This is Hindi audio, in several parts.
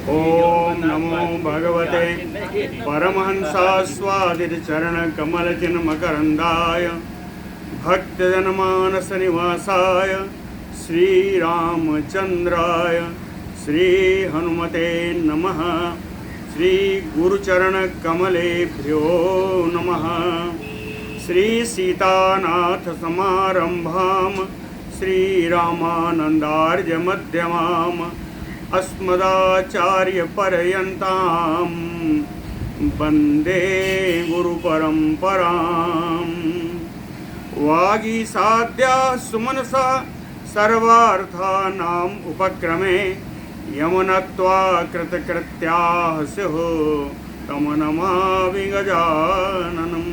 ओम नमो भगवते परमहंसास्वादित चरण कमल चिन्ह मकरंदाय भक्तजनमानस निवासाय श्री रामचंद्राय श्री हनुमते नमः। श्री गुरुचरण कमलेभ्यो नमः। श्री सीतानाथ समारंभाम श्री रामानंदार्य मध्यमाम अस्मदाचार्य पर्यन्ताम वंदे गुरु परंपराम। वागीसाद्या सुमनसा सर्वार्थानाम उपक्रमे यमुनत्वा कृतकृत्याः स्युः तम नमामि गजाननम्।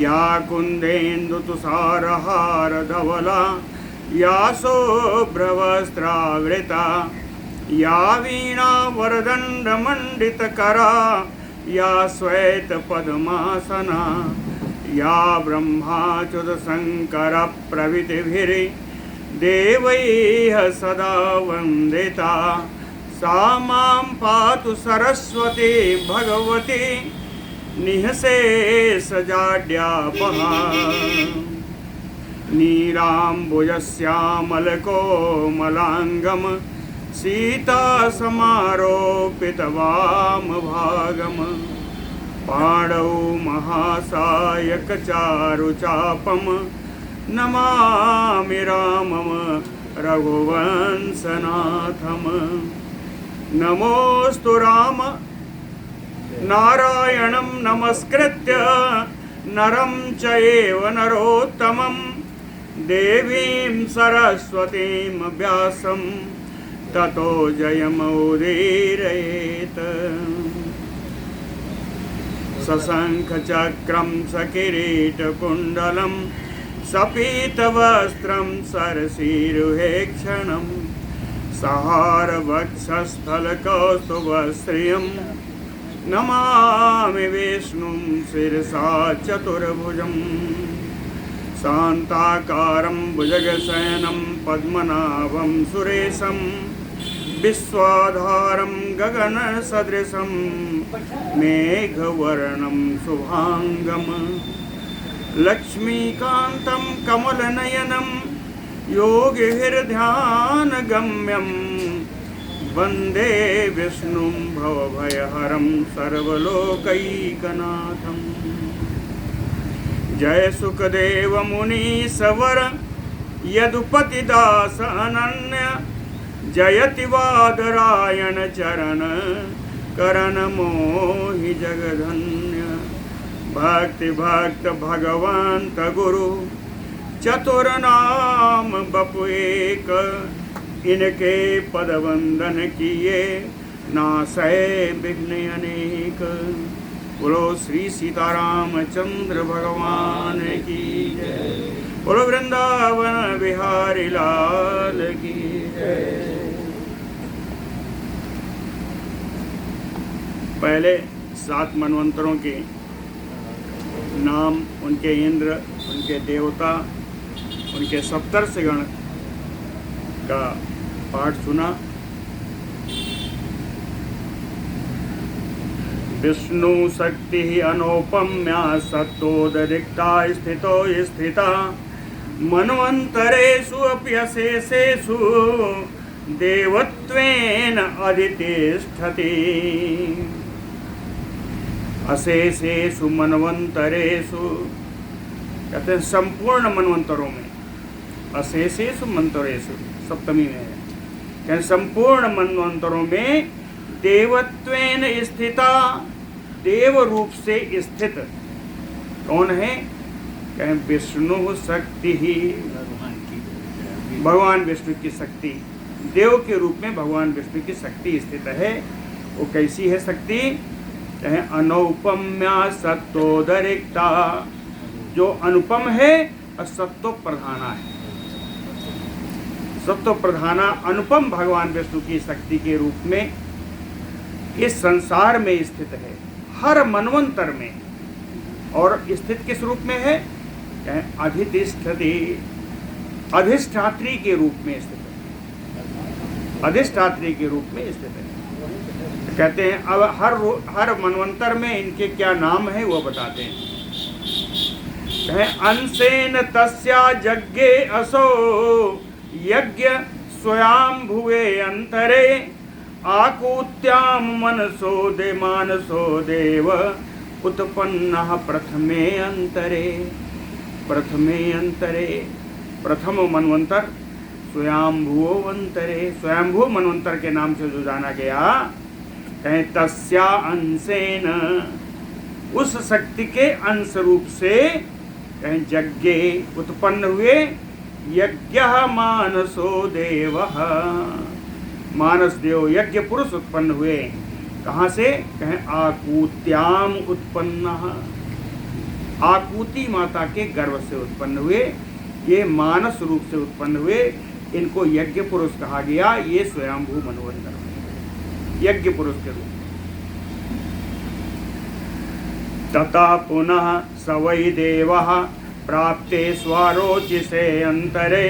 या कुन्देन्दुतुषारहारधवला या शुभ्रवस्त्रावृता या वीणा वरदण्डमण्डितकरा या श्वेतपद्मासना या ब्रह्माच्युतशङ्करप्रभृतिभिर्देवैः सदा वन्दिता सा मां पातु सरस्वती भगवती निःशेषजाड्यापहा। नीलाम्बुजश्यामलकोमलाङ्गं सीतासमारोपितवामभागं पाणौ महासायकचारुचापं नमामि रामं रघुवंशनाथं। नमोऽस्तु राम नारायणं नमस्कृत्य नरं चैव नरोत्तमं देवीं सरस्वतीं व्यासं ततो जयमुदीरयेत्। सशङ्खचक्रं सकिरीटकुण्डलं सपीतवस्त्रं सरसीरुहेक्षणं सहारवक्षस्थलकौस्तुभश्रियं नमामि विष्णुं शिरसा चतुर्भुजं। शान्ताकारं भुजगशयनं पद्मनाभं सुरेशं विश्वाधारं गगनसदृशं मेघवर्णं शुभांगं लक्ष्मीकान्तं कमलनयनं योगिभिर्ध्यानगम्यं वन्दे विष्णुं भवभयहरं सर्वलोकैकनाथम्। जय सुखदेव मुनीश्वर यदुपतिदास अनन्य जयति वादरायण चरण करण मोहि जगधन्य। भक्ति भक्त भगवंत गुरु चतुर्नाम बपु एक इनके पद वंदन किए नासै विघ्न अनेक। बोलो श्री सीतारामचंद्र भगवान की जय। बोलो वृंदावन बिहारी लाल की जय। पहले 7 मनवंतरों के नाम, उनके इंद्र, उनके देवता, उनके सप्तर्षिगण का पाठ सुना। विष्णु शक्ति अनुपम्या सत्तोदरिक्ता स्थितो स्थिता मन्वन्तरेषु अप्यशेषेषु देवत्वेन अधितिष्ठति। अशेषेषु मन्वन्तरेषु कहते हैं संपूर्ण मनवंतरों में, अशेषेषु मंतरेषु सप्तमी में है, कहते संपूर्ण मनवंतरों में देवत्वेन स्थिता, देव रूप से स्थित कौन है? कहें विष्णु शक्ति ही, भगवान विष्णु की शक्ति, देव के रूप में भगवान विष्णु की शक्ति स्थित है। वो कैसी है शक्ति? कहें अनुपम्या सत्तोदरिक्ता, जो अनुपम है और सत्तो प्रधाना है। सत्तो प्रधाना अनुपम भगवान विष्णु की शक्ति के रूप में इस संसार में स्थित है, हर मनवंतर में। और स्थित किस रूप में है? अधितिष्ठति, अधिष्ठात्री के रूप में स्थित है, अधिष्ठात्री के रूप में स्थित है। कहते हैं अब हर मनवंतर में इनके क्या नाम है वो बताते हैं। अंशेन तस्या यज्ञे असो यज्ञ स्वयंभुवे अंतरे आकूत्याम मनसो दे मानसो देव उत्पन्नः प्रथमे अंतरे। प्रथम मनवंतर स्वयंभुवो अंतरे, स्वयंभू मनवंतर के नाम से जो जाना गया। कहें तस्या अंशेन, उस शक्ति के अंश रूप से कहें यज्ञे उत्पन्न हुए। यज्ञ मानसो देव, मानस देव यज्ञ पुरुष उत्पन्न हुए। कहाँ से? कहें आकूत्याम उत्पन्न, आकूति माता के गर्भ से उत्पन्न हुए। ये मानस रूप से उत्पन्न हुए, इनको यज्ञ पुरुष कहा गया। ये स्वयंभू मनवंतर यज्ञ पुरुष के रूप। ततः पुनः स वै देवः प्राप्ते स्वारोचिषे अंतरे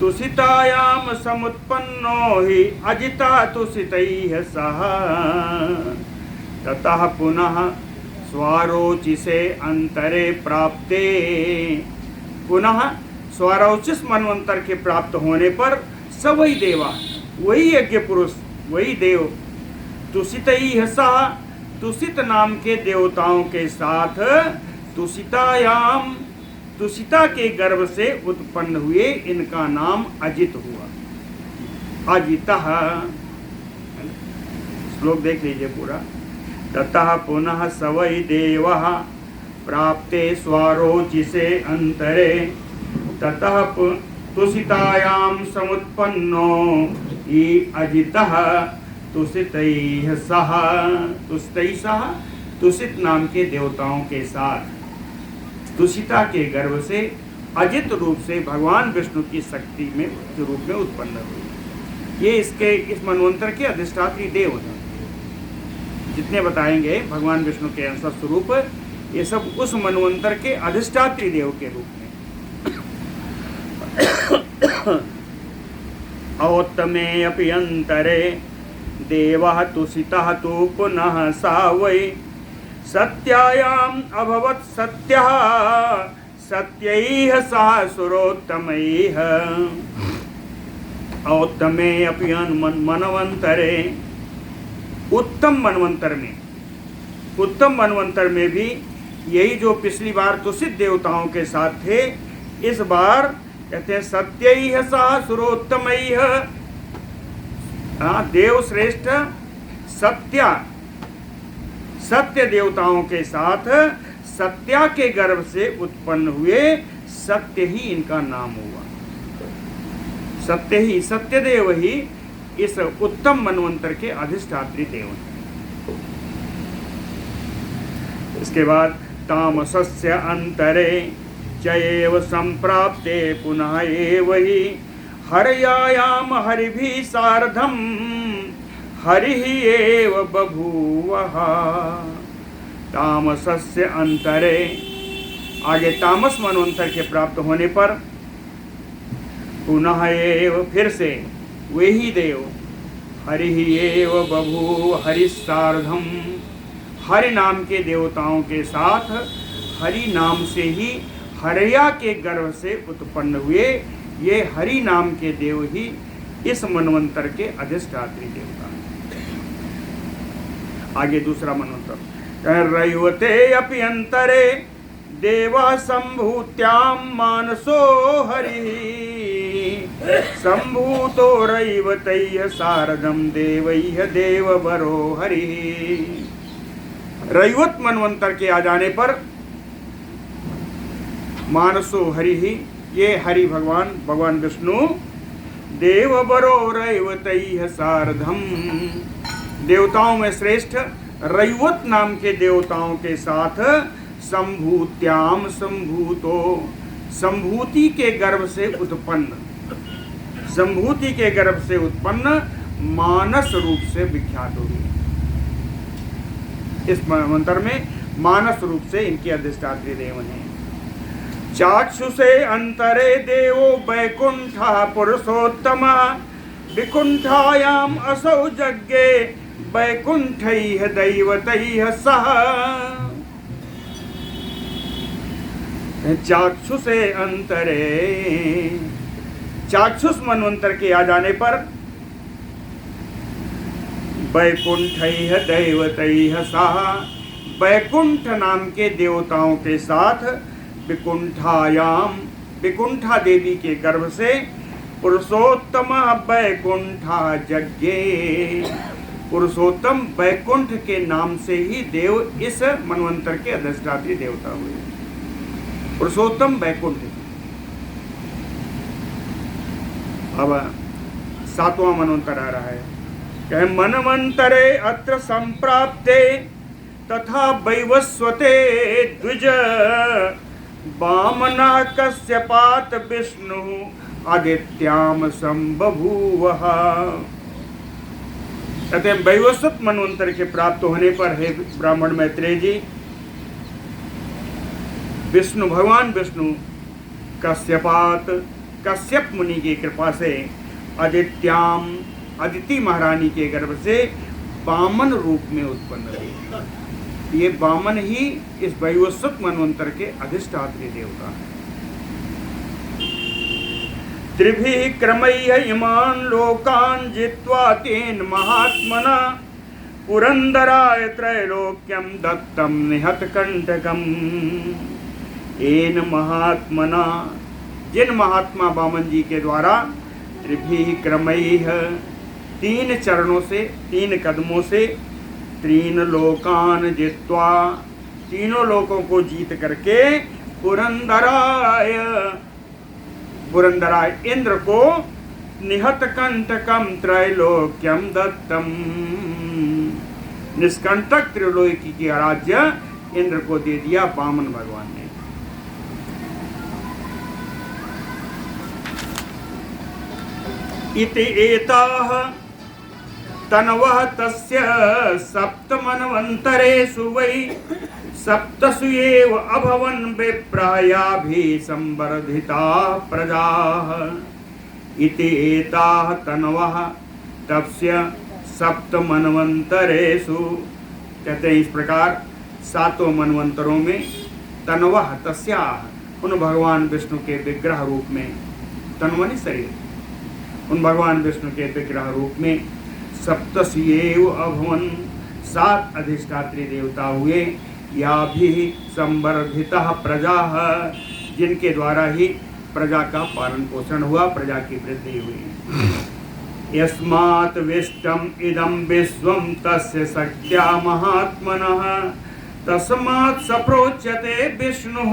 तुषितायाम समुत्पन्नो हि अजिता तुषितैः सह। ततः पुनः स्वारोचिषे अंतरे प्राप्ते, पुनः स्वारोचिष मनवंतर के प्राप्त होने पर स वै देवा, वही यज्ञ पुरुष, वही देव, तुषितैः सह, तुषित नाम के देवताओं के साथ, तुषितायाम, तुषिता के गर्भ से उत्पन्न हुए। इनका नाम अजित हुआ, अजितः। श्लोक देख लीजिए पूरा। ततः पुनः स वै देवः प्राप्ते स्वारोचिषे अंतरे ततः तुषितायाम समुत्पन्नो हि अजितः तुषितैः सह, तुषितैः सह, तुषित नाम के देवताओं के साथ तुषिता के गर्भ से अजित रूप से भगवान विष्णु की शक्ति में रूप में उत्पन्न हुई। ये इस मनवंतर के अधिष्ठात्री देव हैं। जितने बताएंगे भगवान विष्णु के अंश स्वरूप, ये सब उस मनवंतर के अधिष्ठात्री देव के रूप में। औत्तमे अपि अंतरे देवः तुषितः तु पुनः सा वै सत्यायाम अभवत् सत्यः सत्यैः सह सुरोत्तमैः। औत्तमे अपि मनवंतरे, उत्तम मनवंतर में, उत्तम मनवंतर में भी यही जो पिछली बार तुषित देवताओं के साथ थे, इस बार कहते हैं सत्यैः सह सुरोत्तमैः। देव श्रेष्ठ सत्य देवताओं के साथ सत्या के गर्भ से उत्पन्न हुए। सत्य ही इनका नाम हुआ, सत्य ही, सत्यदेव ही इस उत्तम मनवंतर के अधिष्ठात्री देव हैं। इसके बाद तामसस्य अंतरे चैव संप्राप्ते पुनः एव हि हरयायाम हरिभिः सार्धम हरिः एव बभूवः। तामसस्य अंतरे, आगे तामस मनवंतर के प्राप्त होने पर पुनः एव, फिर से वही देव, हरिः एव बभूव हरिसार्धम, हरि नाम के देवताओं के साथ हरि नाम से ही हरया के गर्भ से उत्पन्न हुए। ये हरि नाम के देव ही इस मनवंतर के अधिष्ठात्री देवता हैं। आगे दूसरा मनवंतर, रयुवते अपि अंतरे देवा संभूत्याम मानसो हरिः संभूतो रैवतैः सारदम देवैः देववरो हरिः। रैवत मनवंतर के आ जाने पर मानसो हरिः, ये हरि भगवान विष्णु, देववरो रैवतैः सारधम, देवताओं में श्रेष्ठ रैवत नाम के देवताओं के साथ संभूत्याम, संभूतो, संभूति के गर्भ से उत्पन्न, संभूति के गर्भ से उत्पन्न मानस रूप से विख्यात होगी। इस मंत्र में मानस रूप से इनके अधिष्ठात्री देव हैं। चाक्षुषे अंतरे देवो वैकुंठ पुरुषोत्तम विकुंठायाम असौ यज्ञे वैकुंठैः दैवतैः सह चाक्षुषे अंतरे, चाक्षुष मनवंतर के आ जाने पर वैकुंठैः दैवतैः सह, वैकुंठ नाम के देवताओं के साथ विकुंठायाम, विकुंठा देवी के गर्भ से पुरुषोत्तम वैकुंठा यज्ञे, पुरुषोत्तम वैकुंठ के नाम से ही देव इस मनवंतर के अधिष्ठात्री देवता हुए। पुरुषोत्तम वैकुंठ। अब 7वां मनवंतर आ रहा है। कहे मनवंतरे अत्र संप्राप्ते तथा वैवस्वते द्विज वामना कश्यपात विष्णु आदित्याम संबभूवः। कहते हैं वैवस्वत मनवंतर के प्राप्त होने पर हे ब्राह्मण मैत्रेय जी, विष्णु भगवान विष्णु कश्यपात, कश्यप मुनि की कृपा से आदित्याम, अदिति महारानी के गर्भ से वामन रूप में उत्पन्न हुए। ये वामन ही इस वैवस्वत मनवंतर के अधिष्ठात्री देवता है। त्रिभिः क्रमैः इमान् लोकान् जित्वा तेन महात्मना पुरंदराय त्रैलोक्यं दत्तं निहतकंटकम्। एन महात्मना, जिन महात्मा वामन जी के द्वारा त्रिभिः क्रमैः, 3 चरणों से, 3 कदमों से, 3 लोकान जित्वा, तीनों लोकों को जीत करके पुरंदराय, पुरंदराय इंद्र को निहतकंटकम त्रैलोक्यम दत्तम, निष्कंटक त्रिलोकी की राज्य इंद्र को दे दिया वामन भगवान ने। इति एताः तनवः तस्य सप्तमन्वन्तरेषु वै सप्तसु एव अभवन् विप्रायाभिः संवर्धिताः प्रजाः। इति एताः तनवः तस्य सप्तमन्वन्तरेषु, कहते हैं इस प्रकार 7 मनवंतरों में तनवः तस्याः, उन भगवान विष्णु के विग्रह रूप में, तनवनि शरीर, उन भगवान विष्णु के विग्रह रूप में सप्तसु एव अभवन्, 7 अधिष्ठात्री देवता हुए। या भी संवर्धितः प्रजाः, जिनके द्वारा ही प्रजा का पालन पोषण हुआ, प्रजा की वृद्धि हुई। यस्मात् विष्टम इदं विश्वं तस्य शक्त्या महात्मनः तस्मात् सप्रोच्यते विष्णुः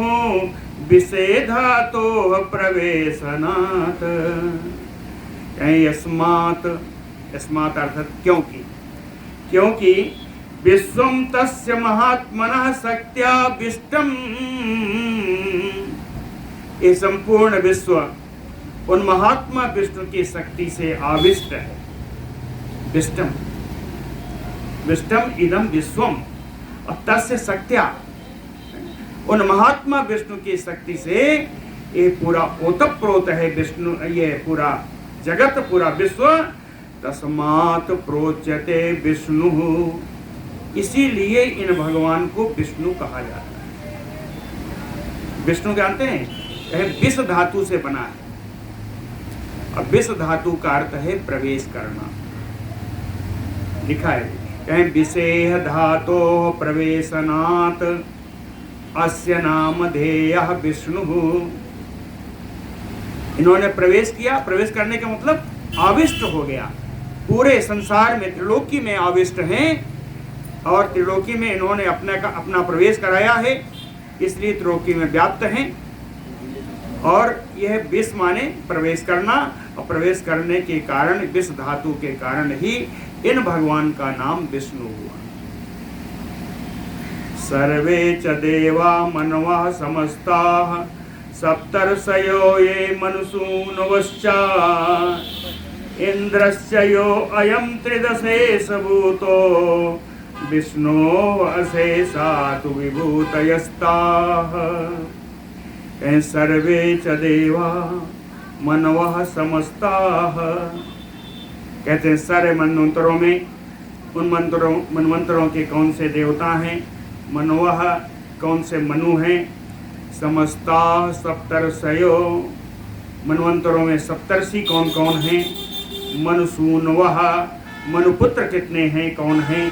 विषेधातोः प्रवेशनात्। यस्मात्, यस्मात् अर्थात क्योंकि, क्योंकि विश्वम तस्य महात्मनः शक्त्या विष्टम, ये संपूर्ण विश्व उन महात्मा विष्णु की शक्ति से आविष्ट है। विष्टम, विष्टम इदम विश्वम, और तस्य शक्त्या, उन महात्मा विष्णु की शक्ति से ये पूरा ओतप्रोत है विष्णु, ये पूरा जगत, पूरा विश्व। तस्मात् प्रोच्यते विष्णु, इसीलिए इन भगवान को विष्णु कहा जाता है। विष्णु जानते हैं, यह विष धातु से बना है, और विष धातु का अर्थ है प्रवेश करना। लिखा है कहें विषेह धातो प्रवेशनात् अस्य नामधेयः विष्णु। इन्होंने प्रवेश किया, प्रवेश करने का मतलब आविष्ट हो गया, पूरे संसार में त्रिलोकी में आविष्ट हैं, और त्रिलोकी में इन्होंने अपना प्रवेश कराया है, इसलिए त्रिलोकी में व्याप्त हैं। और यह विष माने प्रवेश करना, और प्रवेश करने के कारण, विष धातु के कारण ही इन भगवान का नाम विष्णु हुआ। सर्वे च देवा मनवः समस्ताः सप्तर्षयो ये मनुसूनवश्च इंद्रस्य यो अयं त्रिदशेषभूतो विष्णो अशेषात् विभूतयस्ताः। सर्वे च देवा मनवः समस्ताः, कहते हैं सारे मनवंतरों में उन मनवंतरों के कौन से देवता हैं? मनवः, कौन से मनु हैं? समस्ता सप्तर्षयो, मनवंतरों में सप्तर्षि कौन कौन हैं? मनुसूनवः, मनुपुत्र कितने हैं, कौन हैं?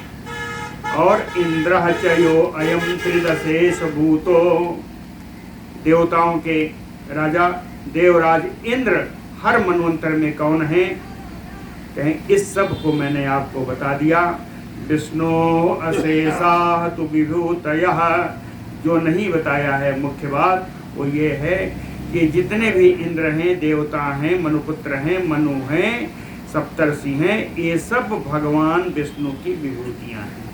और इंद्रः चयो अयम त्रिदशेष भूतो, देवताओं के राजा देवराज इंद्र हर मनवंतर में कौन है? कहें इस सब को मैंने आपको बता दिया। विष्णु अशेषाः तु विभूतयः, जो नहीं बताया है मुख्य बात वो ये है कि जितने भी इंद्र हैं, देवता हैं, मनुपुत्र हैं, मनु हैं, सप्तर्षि हैं, ये सब भगवान विष्णु की विभूतियां हैं।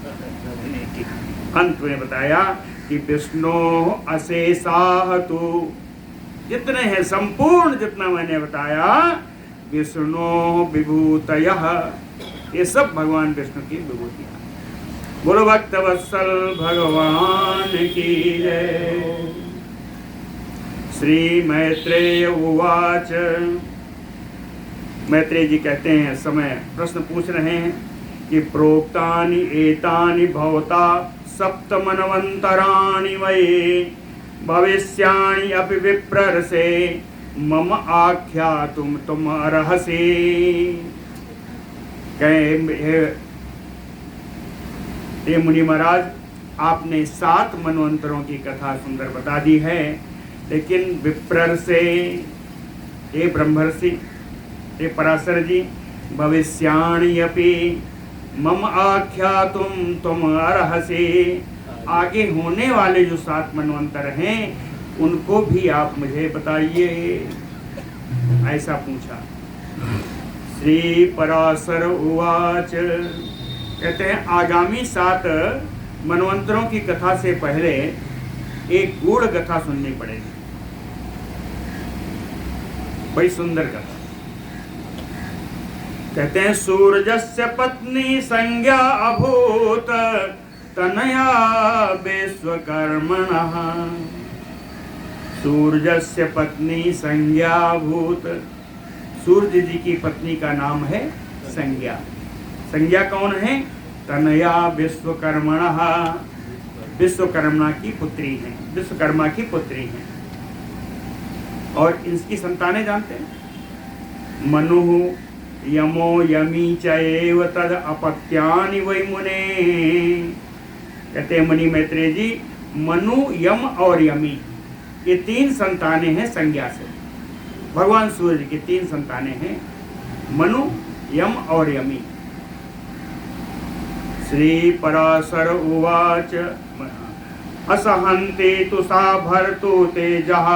अंत में बताया कि विष्णु अशेषाः तु, जितने हैं संपूर्ण जितना मैंने बताया, विष्णु विभूतयः, ये सब भगवान विष्णु की विभूतियां। बोलो भक्तवत्सल भगवान की जय। श्री मैत्रेय उवाच, मैत्रेय जी कहते हैं, समय प्रश्न पूछ रहे हैं कि प्रोक्तानि एतानि भवता सप्तमन्वन्तराणि वै भविष्याणि अपि विप्रर्षे मम आख्यातुं तुम अर्हसि। हे मुनि महाराज, आपने 7 मनवंतरों की कथा सुंदर बता दी है, लेकिन विप्रर्षे, हे ब्रह्मर्षि, हे पराशर जी, भविष्याणि अपि मम आख्यातुं तुम अर्हसि, आगे होने वाले जो 7 मनवंतर हैं उनको भी आप मुझे बताइए, ऐसा पूछा। श्री पराशर उवाच, कहते हैं आगामी 7 मनवंतरों की कथा से पहले एक गूढ़ कथा सुननी पड़ेगी, बड़ी सुंदर कथा। कहते हैं सूर्यस्य पत्नी संज्ञा अभूत तनया विश्वकर्मणः, सूर्यस्य पत्नी संज्ञा भूत, सूर्य जी की पत्नी का नाम है संज्ञा। संज्ञा कौन है? तनया विश्वकर्मणः, विश्वकर्मा की पुत्री हैं, विश्वकर्मा की पुत्री हैं। और इसकी संतानें जानते हैं, मनु यमो यमी चैव तद अपत्यानि वै मुने। कहते हैं मुनि मैत्रेय जी, मनु, यम और यमी, ये 3 संतानें हैं संज्ञा से। भगवान सूर्य की 3 संतानें हैं, मनु, यम और यमी। श्री पराशर उवाच, असहन्ते तु सा भर्तु तेजः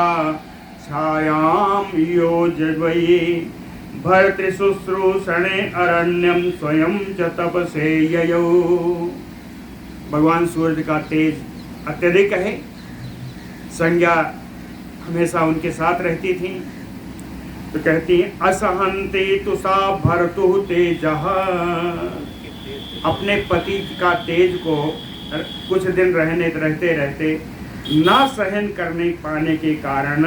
छायां योजद्वये भर्तृशुश्रूषणे अरण्यं स्वयं च तपसे ययौ। भगवान सूर्य का तेज अत्यधिक है, संज्ञा हमेशा उनके साथ रहती थी। तो कहती हैं असहन्ते तु सा भर्तु तेजः, अपने पति का तेज को कुछ दिन रहते रहते न सहन करने पाने के कारण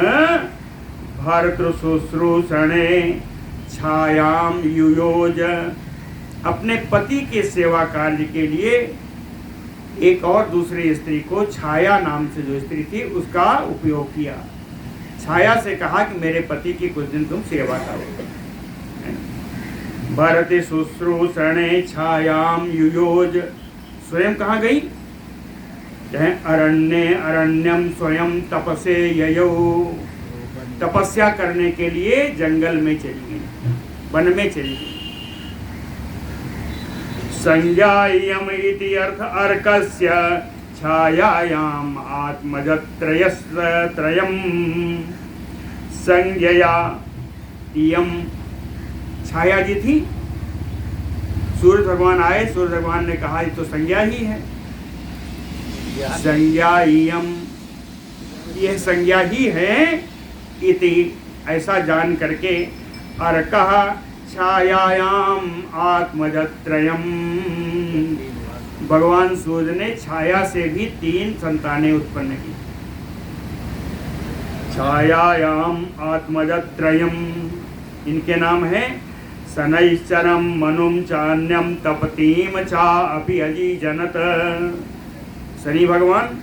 भर्तृशुश्रूषणे छायाम युयोज, अपने पति के सेवा कार्य के लिए एक और दूसरी स्त्री को, छाया नाम से जो स्त्री थी, उसका उपयोग किया। छाया से कहा कि मेरे पति की कुछ दिन तुम सेवा करो। भरते शुश्रूषणे छायाम युयोज, स्वयं कहाँ गई? अरण्ये अरण्यम स्वयं तपसे ययौ, तपस्या करने के लिए जंगल में चली गई, वन में चली गई। संज्ञायम इति अर्थ अर्कस्य छायायाम आत्मजत्रयस्य त्रयम्, संज्ञया इयम, छाया जी थी। सूर्य भगवान आए, सूर्य भगवान ने कहा ये तो संज्ञा ही है, संज्ञा इयम, यह संज्ञा ही है। इति, ऐसा जान करके अर्कः छायायाम आत्मजत्रयम्, भगवान सूर्य ने छाया से भी 3 संतानें उत्पन्न की। छायायाम आत्मजत्रयम्, इनके नाम है शनैश्चरं मनुं चान्यं तपतीं चा अपि अजीजनत। शनि भगवान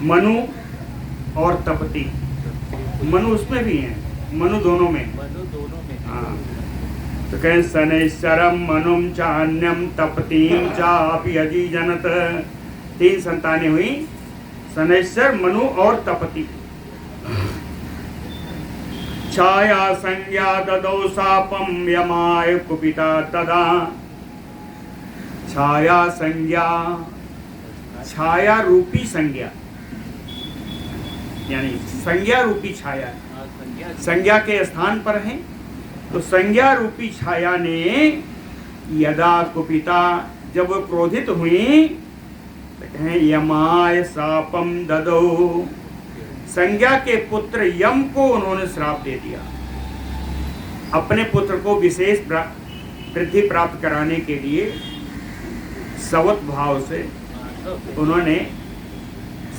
मनु और तपती, मनु उसमें भी है, मनु दोनों में, हाँ। तो कहें शनैश्चरं मनुं चान्यं तपतीं चापि अजीजनत। 3 संतानें हुई, शनैश्चर, मनु और तपती। छाया संज्ञा ददौ शापं यमाय कुपिता तदा। छाया संज्ञा, छाया रूपी संज्ञा, यानी संज्ञा रूपी छाया, संज्ञा के स्थान पर है। तो संज्ञा रूपी छाया ने यदा कुपिता, जब वो क्रोधित हुई, तो कहें यमाय शापम ददौ, संज्ञा के पुत्र यम को उन्होंने श्राप दे दिया। अपने पुत्र को विशेष वृद्धि प्राप्त कराने के लिए सवत भाव से उन्होंने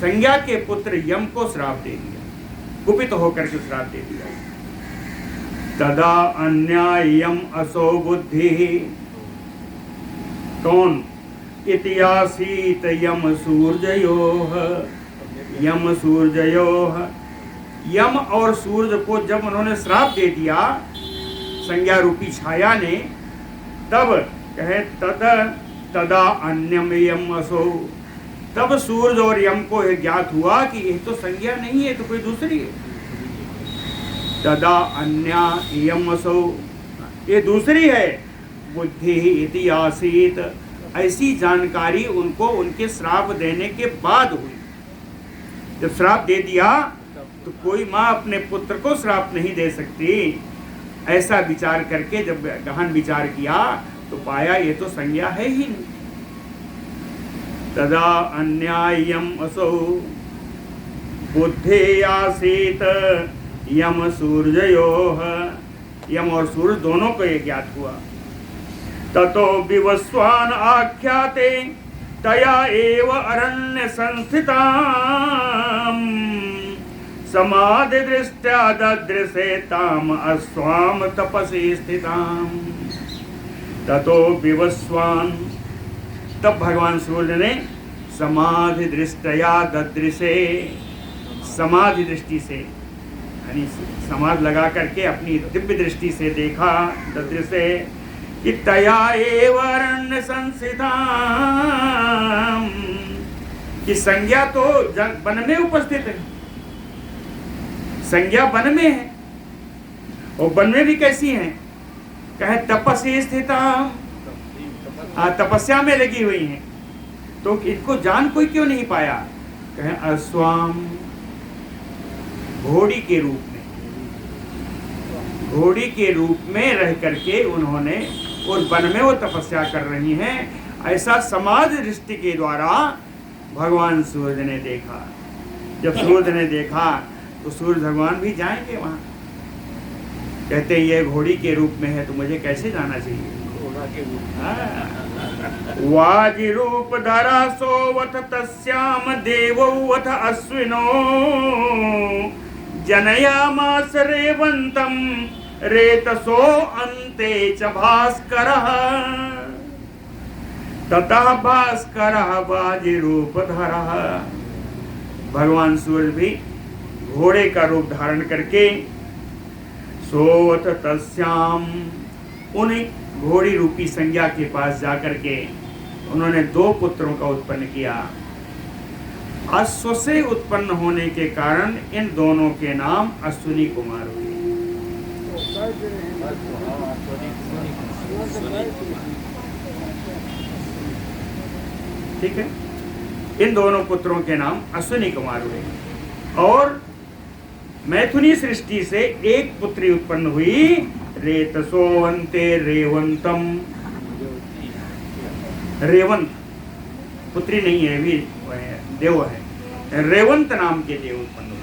संज्ञा के पुत्र यम को श्राप दे दिया, कुपित होकर के श्राप दे दिया। तदा अन्यायम असो बुद्धि, कौन? इतिहासीत यम सूर्ययोः, यम सूर्ययोः, यम और सूर्य को जब उन्होंने श्राप दे दिया संज्ञा रूपी छाया ने, तब कहे तदा अन्यम यम असो, तब सूर्य और यम को यह ज्ञात हुआ कि ये तो संज्ञा नहीं है, तो कोई दूसरी है। तदा अन्या यम असो, ये दूसरी है। बुद्धि इति आसीत, ऐसी जानकारी उनको उनके श्राप देने के बाद हुई। जब श्राप दे दिया तो कोई माँ अपने पुत्र को श्राप नहीं दे सकती। ऐसा विचार करके जब गहन विचार किया तो पाया ये तो संज्ञा है ही नहीं। तदा अन्यायम असौ बुद्धि आसीत यम सूर्ययोः, यम और सूर्य दोनों को ये ज्ञात हुआ। ततो विवस्वान आख्याते तया एव अरण्य संस्थितां समाधि दृष्ट्या ददृशे ताम अस्वाम तपसी स्थितां। ततो विवस्वान, तब भगवान सूर्य ने समाधि दृष्टया ददृशे, समाधि दृष्टि से यानी समाधि लगा करके अपनी दिव्य दृष्टि से देखा, ददृशे कि तया एव अरण्य संस्थितां, कि संज्ञा तो वन में उपस्थित है, संज्ञा वन में है। और वन में भी कैसी है? कहे तपस्या स्थितां, तपस्या में लगी हुई हैं। तो इनको जान कोई क्यों नहीं पाया? कहे अस्वाम, घोड़ी के रूप में, घोड़ी के रूप में रह करके उन्होंने उस वन में वो तपस्या कर रही हैं। ऐसा समाधि दृष्टि के द्वारा भगवान सूर्य ने देखा। जब सूर्य ने देखा तो सूर्य भगवान भी जाएंगे वहां। कहते ये घोड़ी के रूप में है तो मुझे कैसे जाना चाहिए? वाजि रूप धरा सोवथ तस्याम देवौवथ अश्विनो जनयामास रेवंतम रेतसो अन्ते च भास्करः। ततः भास्करः वाजि रूप धरः, भगवान सूर्य भी घोड़े का रूप धारण करके सोवथ तस्याम, उन घोड़ी रूपी संज्ञा के पास जाकर के उन्होंने 2 पुत्रों का उत्पन्न किया। अश्व से उत्पन्न होने के कारण इन दोनों के नाम अश्विनी कुमार हुए। ठीक है, इन दोनों पुत्रों के नाम अश्विनी कुमार हुए। और मैथुनी सृष्टि से एक पुत्री उत्पन्न हुई, रेतसोवंते रेवंतम, रेवंत पुत्री नहीं है, भी देव है, रेवंत नाम के देव उत्पन्न हुए।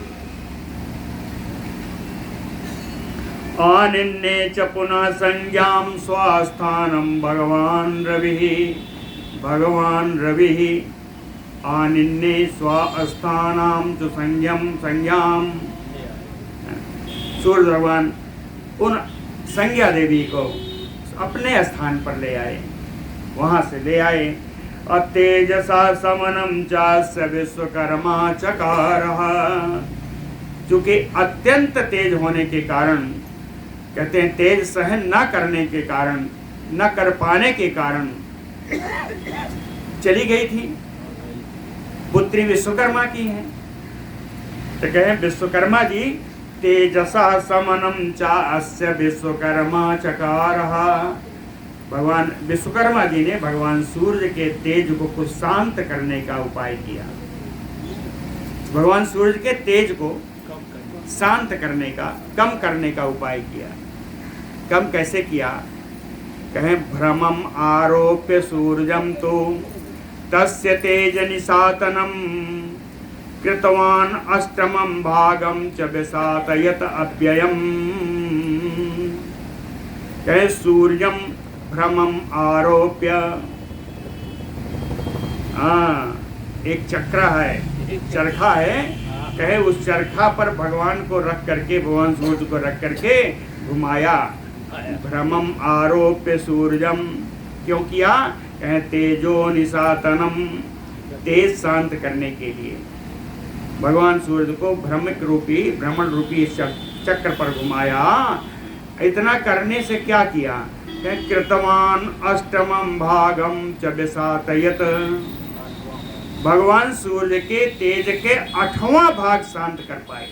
आनिन्ने च पुनः संज्ञां स्वास्थानं भगवान रविः, भगवान रविः आनिन्ने स्वास्थानां च संज्ञां, सूर्य भगवान उन संज्ञा देवी को अपने स्थान पर ले आए, वहां से ले आए। अतेजसा समनम चास्य विश्वकर्मा चकारः। चूंकि अत्यंत तेज होने के कारण, कहते हैं तेज सहन न करने के कारण, न कर पाने के कारण चली गई थी। पुत्री विश्वकर्मा की है, तो कहें विश्वकर्मा जी तेजसा समनम चास्य विश्वकर्मा चकारः। भगवान विश्वकर्मा जी ने भगवान सूर्य के तेज को कुछ शांत करने का उपाय किया। भगवान सूर्य के तेज को शांत करने का, कम करने का उपाय किया। कम कैसे किया? कहें भ्रमम आरोप्य सूर्यम तो तस्य तेज निशातनम कृतवान अष्टमं भागम च विशातयत अव्ययम। कहे सूर्यम भ्रमम आरोप्य, एक चक्र है, चरखा है, कहे उस चरखा पर भगवान को रख करके, भगवान सूर्य को रख करके घुमाया। भ्रमम आरोप्य सूर्यम, क्यों किया? कहे तेजो निशातनम, तेज शांत करने के लिए भगवान सूर्य को भ्रमिक रूपी, भ्रमण रूपी चक्र पर घुमाया। इतना करने से क्या किया? कृतवान अष्टमं भागम च विशातयत। भगवान सूर्य के तेज के 8वां भाग शांत कर पाए।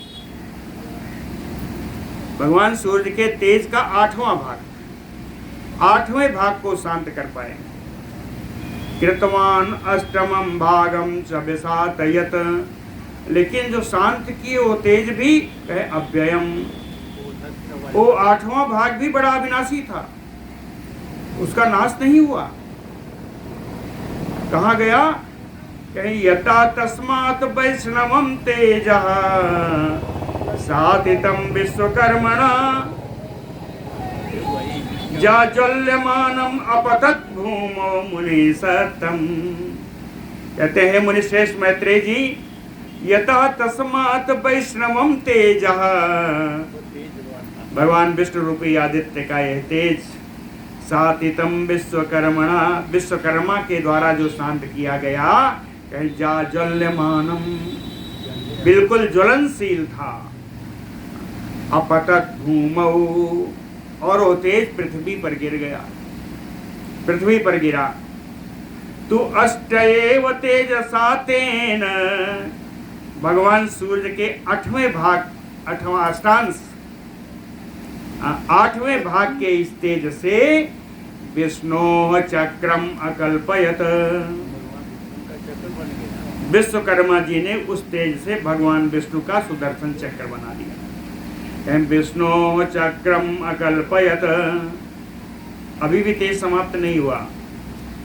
भगवान सूर्य के तेज का 8वां भाग, 8वें भाग को शांत कर पाए। कृतवान अष्टमं भागम च विशातयत। लेकिन जो शांत किए वो तेज भी कहे अव्ययम, वो 8वां भाग भी बड़ा अविनाशी था, उसका नाश नहीं हुआ। कहाँ गया? कहीं यथा तस्मात् वैष्णवम तेजः सातितं विश्वकर्मणा जाज्वल्यमानम अपतत भूमौ मुनि सतम। कहते हैं मुनि श्रेष्ठ मैत्रेय जी, यथा तस्मात् वैष्णवम तेजः, भगवान विष्णु रूपी आदित्य का यह तेज, सातितम विश्वकर्मणा, विश्वकर्मा के द्वारा जो शांत किया गया, कहीं जाज्वल्यमानम, बिल्कुल ज्वलनशील था। अपतत भूमौ, और वो तेज पृथ्वी पर गिर गया, पृथ्वी पर गिरा। तु अष्टएव तेजसा तेन, भगवान सूर्य के 8वें भाग, 8वां अष्टांश, 8वें भाग के इस तेज से विष्णु चक्रम अकल्पयत। विश्वकर्मा जी ने उस तेज से भगवान विष्णु का सुदर्शन चक्र बना दिया। विष्णु चक्रम अकल्पयत, अभी भी तेज समाप्त नहीं हुआ।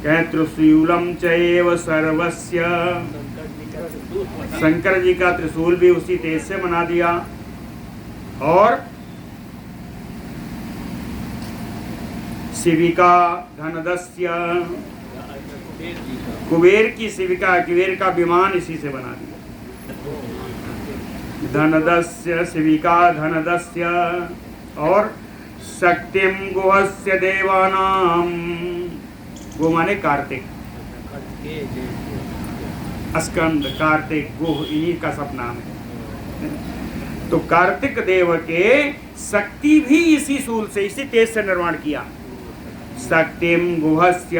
कह त्रिशूलम चैव सर्वस्य, शंकर जी का त्रिशूल भी उसी तेज से बना दिया। और शिविका धनदस्य, कुबेर की शिविका, कुबेर का विमान इसी से बना दिया। धनदस्य शिविका धनदस्य, और शक्तिम गुहस्य देवानाम, गो माने कार्तिक, स्कंद कार्तिक गुह, इन्हीं का सब नाम है। तो कार्तिक देव के शक्ति भी इसी शूल से, इसी तेज से निर्माण किया। शक्तिम गुहस्य,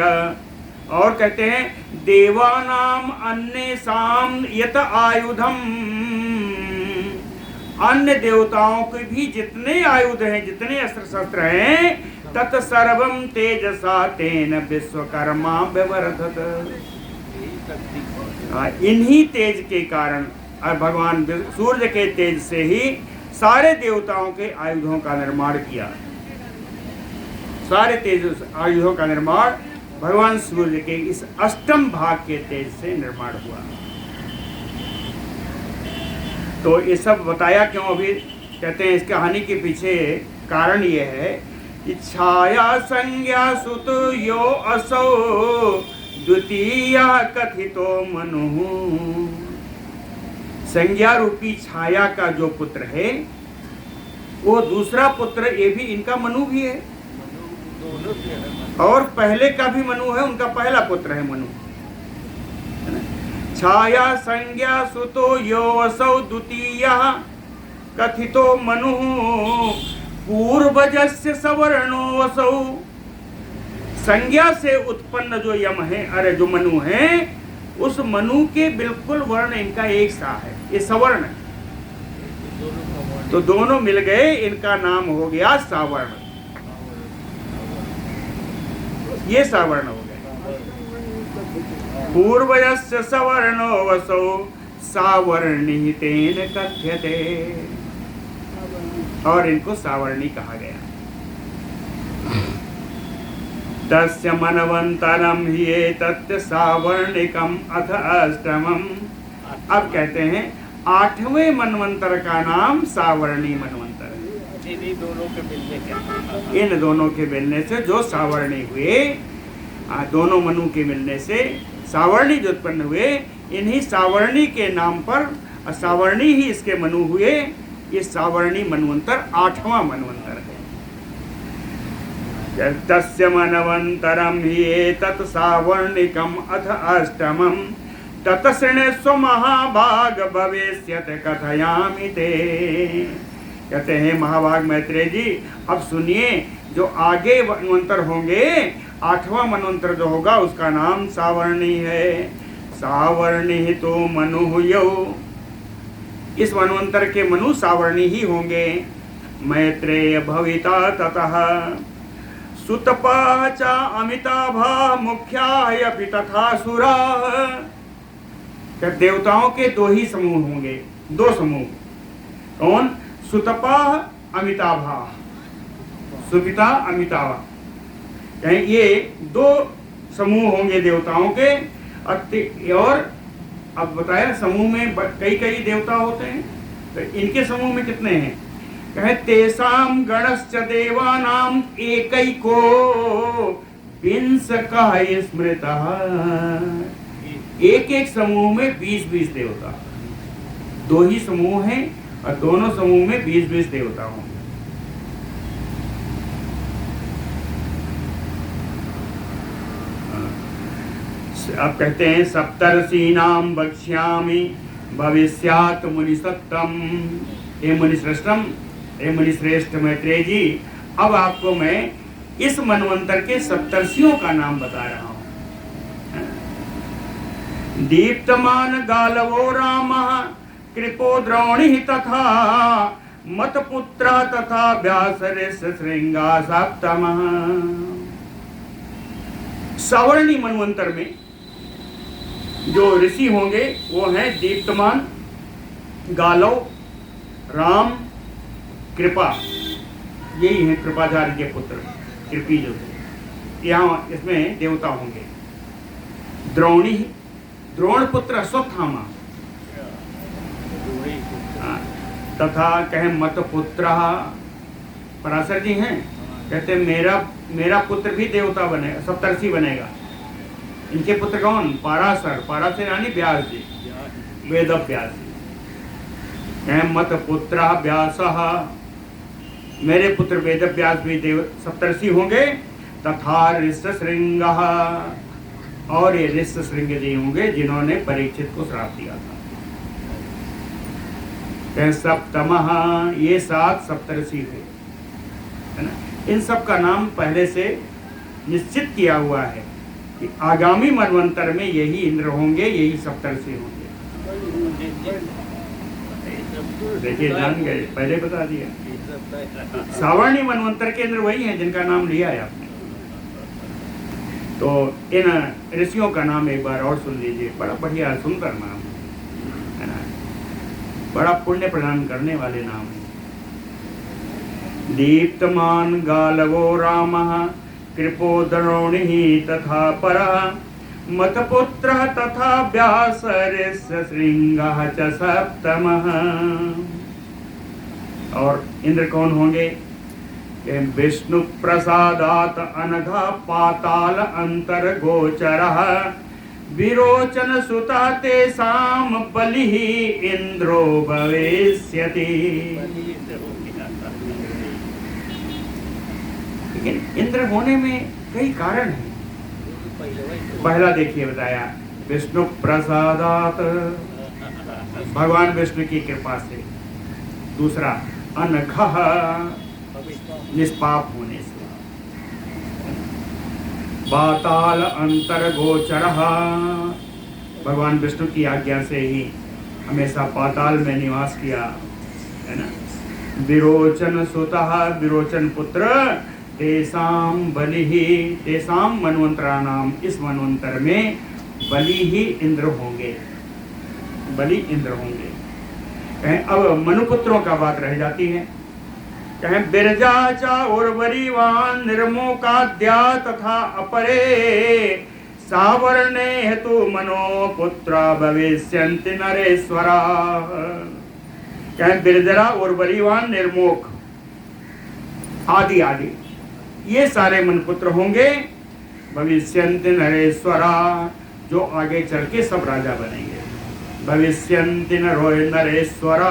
और कहते हैं देवानाम अन्येषाम यत आयुधम, अन्य देवताओं के भी जितने आयुध हैं, जितने अस्त्र शस्त्र हैं, तत् सर्वम तेजसा तेन विश्वकर्मा व्यवर्धत। इन्हीं तेज के कारण, और भगवान सूर्य के तेज से ही सारे देवताओं के आयुधों का निर्माण किया। सारे तेज आयुधों का निर्माण भगवान सूर्य के इस अष्टम भाग के तेज से निर्माण हुआ। तो ये सब बताया क्यों? अभी कहते हैं इस कहानी के पीछे कारण ये है कि छाया संज्ञा सुत यो असौ द्वितीय कथितो मनु। संज्ञा रूपी छाया का जो पुत्र है, वो दूसरा पुत्र ये भी इनका मनु भी है, और पहले का भी मनु है, उनका पहला पुत्र है मनु। छाया संज्ञा सुतो यो असौ द्वितीयः कथितो मनु पूर्वजस्य सवर्णो असौ। संज्ञा से उत्पन्न जो यम है, अरे जो मनु है, उस मनु के बिल्कुल वर्ण इनका एक सा है, ये सवर्ण है। तो दोनों मिल गए, इनका नाम हो गया सावर्ण। ये सावर्ण हो गए। पूर्वजस्य सवर्णो वसो सावर्णी तेन कथ्यते, और इनको सावर्णी कहा गया। तस्य मनवंतरम ही एतत् सावर्णिकम अथ अष्टमम। अब कहते हैं 8वें मनवंतर का नाम सावर्णी मनवंतर है। इन दोनों के मिलने से जो सावर्णी हुए, दोनों मनु के मिलने से सावर्णी जो उत्पन्न हुए, इन्हीं सावर्णी के नाम पर सावर्णी ही इसके मनु हुए। ये सावर्णी मनवंतर 8वां मनवंतर है। तस्य मनवंतरम ही एतत् सावर्णिकम अथ अष्टमम तत शृणुष्व महाभाग भविष्यत कथयामि ते। कहते हैं महाभाग मैत्रेय जी, अब सुनिए, जो आगे मनवंतर होंगे, 8वां मनवंतर जो होगा उसका नाम सावर्णी है। सावर्णी तो मनु यौ, इस मनवंतर के मनु सावर्णी ही होंगे। मैत्रेय भविता ततः सुतपा च अमिताभा मुख्याय अपि तथा सुराः। देवताओं के 2 ही समूह होंगे, 2 समूह। कौन? सुतपा अमिताभा, सुपिता अमिताभा, ये 2 समूह होंगे देवताओं के। और अब बताया समूह में कई कई देवता होते हैं, तो इनके समूह में कितने हैं? कहे तेसाम गणश्च देवानाम एकैको विंशकः स्मृतः। एक एक समूह में 20-20 देवता, 2 ही समूह हैं और दोनों समूह में 20-20 देवता होंगे। अब कहते हैं सप्तर्षीणाम वक्ष्यामि भविष्यात् मुनिसत्तम। हे मुनिश्रेष्ठम, हे मुनिश्रेष्ठ मैत्रेय जी, अब आपको मैं इस मनवंतर के सप्तर्षियों का नाम बता रहा हूं। दीप्तमान गालवो रामः कृपो द्रोणी तथा मतपुत्र तथा व्यासर्षि श्रृंगा सप्तमः। सावर्णी मनवंतर में जो ऋषि होंगे वो हैं दीप्तमान, गालव, राम, कृपा, यही है कृपाचार्य के पुत्र, कृपी जो थे। यहाँ इसमें देवता होंगे। द्रोणी, द्रोण पुत्र अश्वत्थामा, तथा कहे मत पुत्र पराशर जी हैं, कहते मेरा पुत्र भी देवता बनेगा, सप्तर्षि बनेगा। इनके पुत्र कौन? पराशर, पराशर यानी व्यास जी, वेद व्यास जी। मत पुत्र व्यासः, मेरे पुत्र वेद व्यास भी देव सप्तर्षि होंगे। तथा ऋष्यशृंगः, और ये ऋष्यशृंग जी होंगे जिन्होंने परीक्षित को श्राप दिया था। सप्तमः, ये 7 सप्तर्षि हुए, है ना। इन सब का नाम पहले से निश्चित किया हुआ है कि आगामी मनवंतर में यही इंद्र होंगे, यही सप्तर्षि होंगे। देखिए, जान गए, पहले बता दिया। सावर्णी मनवंतर के इंद्र वही हैं जिनका नाम लिया है आपने। तो इन ऋषियों का नाम एक बार और सुन लीजिए, बड़ा बढ़िया सुंदर नाम है ना, बड़ा पुण्य प्रदान करने वाले नाम है। दीप्तमान गालवो रामः कृपो द्रोणी तथा परः मतपुत्रः तथा व्यासर्षि श्रृंगः च सप्तमः। और इंद्र कौन होंगे? विष्णु प्रसादात अनघा पाताल अंतर गोचरः विरोचन सुता तेषां बलिः इंद्रो भविष्यति। लेकिन इंद्र होने में कई कारण हैं। पहला देखिए बताया, विष्णु प्रसादात, भगवान विष्णु की कृपा से। दूसरा, अनघः, निष्पाप होने से। पाताल अंतर गोचरः, भगवान विष्णु की आज्ञा से ही हमेशा पाताल में निवास किया, है ना। विरोचन सुतः, विरोचन पुत्र, तेसाम बलि ही, तेसाम मनवंतराणाम, इस मनवंतर में बलि ही इंद्र होंगे, बलि इंद्र होंगे। कहें अब मनुपुत्रों का बात रह जाती है। कहें बिरजा चा उर्वरी वान निर्मोकाद्या तथा अपरे सावर्णे हेतु मनो पुत्र भविष्यन्ति नरेश्वरा। कहें बिरजरा उर्वरीवान निर्मोक आदि आदि ये सारे मनपुत्र होंगे, भविष्यन्ति नरेश्वरा, जो आगे चल के सब राजा बनेंगे। भविष्यन्ति नरेश्वरा।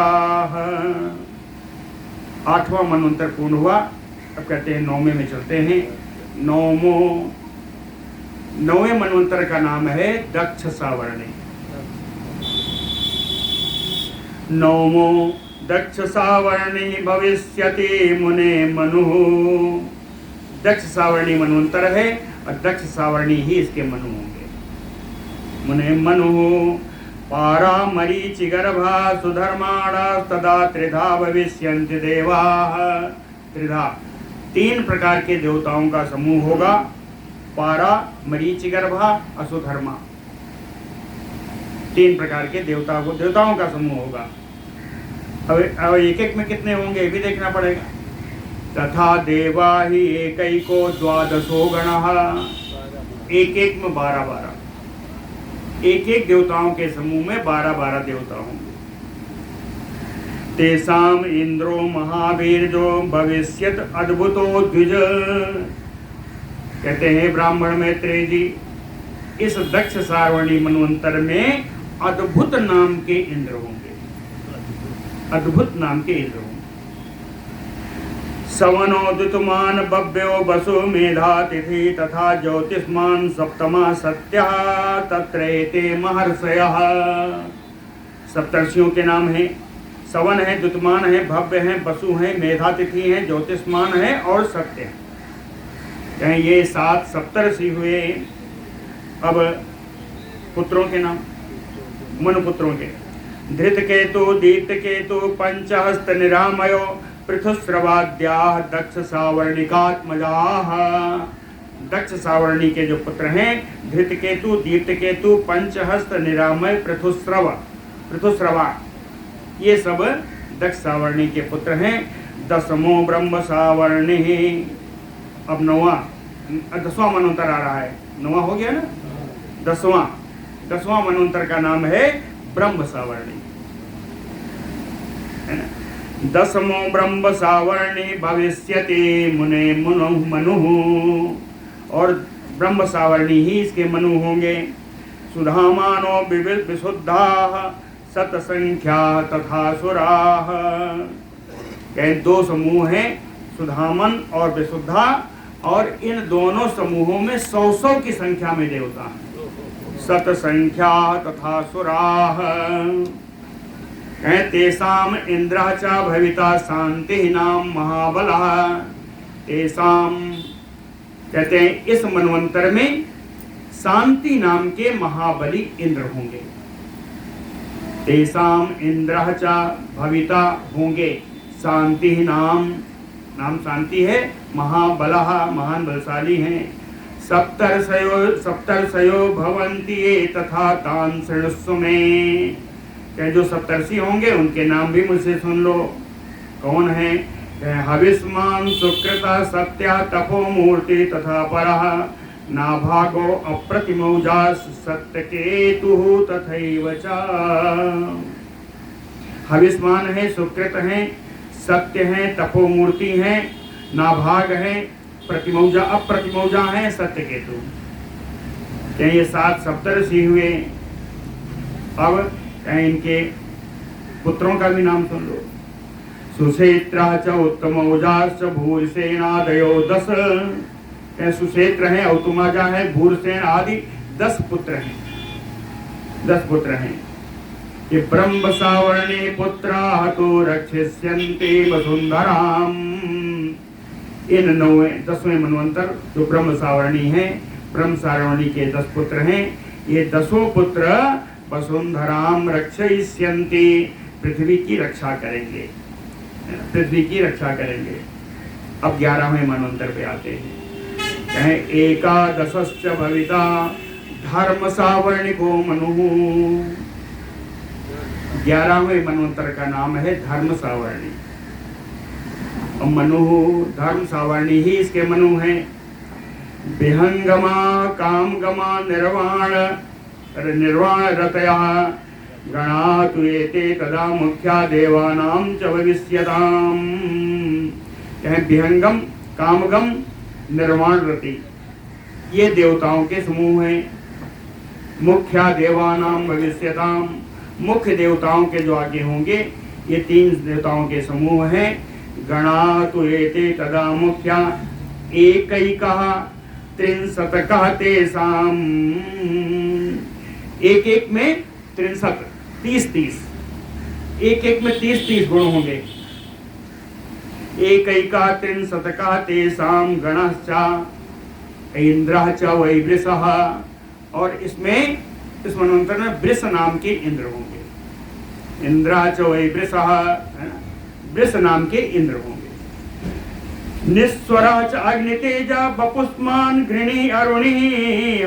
8वां मनवंतर पूर्ण हुआ। अब कहते हैं 9वें में चलते हैं। 9वें मनवंतर का नाम है दक्ष सावर्णी। 9मो दक्ष सावर्णी भविष्यति मुने मनु। दक्ष सावर्णी मनवंतर है और दक्ष सावर्णी ही इसके मनु होंगे। मुने मनु पारा मरीचि गर्भा सुधर्माणा तदा त्रिधा भविष्यन्ति देवाः। त्रिधा 3 प्रकार के देवताओं का समूह होगा। पारा, मरीचि गर्भा, असुधर्मा, 3 प्रकार के देवताओं का समूह होगा। अब एक एक में कितने होंगे ये भी देखना पड़ेगा। तथा देवा ही एकैको द्वादशो गणः, एक एक में 12-12, एक एक देवताओं के समूह में 12-12 देवता होंगे। तेसाम इंद्रो महावीर जो भविष्यत अद्भुतो द्विज। कहते हैं ब्राह्मण मैत्रेय जी, इस दक्ष सावर्णी मनवंतर में अद्भुत नाम के इंद्र होंगे, अद्भुत नाम के इंद्र होंगे। सवनो दुतमान बभ्यो वसु मेधा तिथि तथा ज्योतिष्मान सप्तमा सत्यः तत्रैते महर्षयः। सप्तर्षियों के नाम हैं। सवन है, दुतमान है, भव्य है, वसु है, मेधा तिथि है, ज्योतिष्मान है और सत्य है। कहें ये 7 सप्तर्षि हुए। अब पुत्रों के नाम, मनु पुत्रों के, धृत केतु, दीप्त केतु, पंचहस्त निरामयो, पृथुस्रवाद्याः दक्ष सावर्णिकात्मजाः। दक्ष सावर्णी के जो पुत्र हैं, धृत केतु, दीप्त केतु, पंचहस्त, निरामय, पृथुस्रवा, ये सब दक्ष सावर्णी के पुत्र हैं। 10मो ब्रह्म सावर्णी। अब 10वां मनवंतर आ रहा है। 9वां हो गया ना, 10वां मनवंतर का नाम है ब्रह्म सावर्णी, है ना। 10मो ब्रह्म सावर्णी भविष्यति मुने मनु। और ब्रह्म सावर्णी ही इसके मनु होंगे। सुधामानो विशुद्धाः सतसंख्या तथा सुराः। कहे 2 समूह हैं, सुधामन और विशुद्धा, और इन दोनों समूहों में 100 की संख्या में देवता हैं। सतसंख्या तथा सुराः। तेषाम इंद्रः च भविता शांति नाम महाबलः। तेषाम कहते हैं इस मनवंतर में शांति नाम के महाबली इंद्र होंगे। तेषाम इंद्रः च भविता होंगे, शांति नाम शांति है, महाबलः महान बलशाली हैं। सप्तर्षयो भवन्ति ये तथा तान् शृणुष्व में। जो सप्तर्षि होंगे उनके नाम भी मुझसे सुन लो। कौन है? हविष्मान सुकृता सत्या तपो मूर्ति तथा परः नाभागो अप्रतिमौजा सत्यकेतुः तथैव च। हविष्मान है, सुकृत है, सत्य है, तपो मूर्ति है, नाभाग है, प्रतिमौजा अप्रतिमौजा है, सत्यकेतु। ये 7 सप्तर्षि हुए। अब इनके पुत्रों का भी नाम सुन लो। सुसेत्रा च उत्तमौजाश्च भूरिसेनादयो 10। सुसेत्र हैं, उत्तमौजा है, भूरिसेन आदि 10 पुत्र हैं, 10 पुत्र हैं। ये ब्रह्म सावर्णे पुत्राः तो रक्षिष्यन्ते वसुंधराम। इन 10वें मनवंतर जो ब्रह्म सावर्णी है, ब्रह्म सावर्णी के 10 पुत्र हैं, ये 10 पुत्र वसुंधराम रक्षयिष्यन्ति, पृथ्वी की रक्षा करेंगे, पृथ्वी की रक्षा करेंगे। अब 11वें मनवंतर पे आते हैं। कहें एकादशश्च भविता धर्म सावर्णिको मनुः। 11वें मनवंतर का नाम है धर्म सावर्णी। मनु धर्म सावर्णी ही इसके मनु हैं। विहंगमा कामगमा निर्वाण रतया गणातु एते तदा मुख्या देवानां च भविष्यताम्। कहें विहंगम कामगम निर्वाण रति, ये देवताओं के समूह हैं। मुख्या देवानां भविष्यताम्, मुख्य देवताओं के जो आगे होंगे, ये 3 देवताओं के समूह हैं। गणातु एते तदा मुख्या एकैकः त्रिंशतकः तेषाम्। एक एक में 63, 30, एक एक में 30 गुण होंगे। एकैका त्रिंशतकः तेषाम् गणश्च इंद्रः च वै वृषः। और इसमें इस मनवंतर में वृष नाम के इंद्र होंगे। इंद्रः च वै वृषः, वृष नाम के इंद्र होंगे। निस्वरः च अग्नितेजा बपुष्मान घृणी अरुणि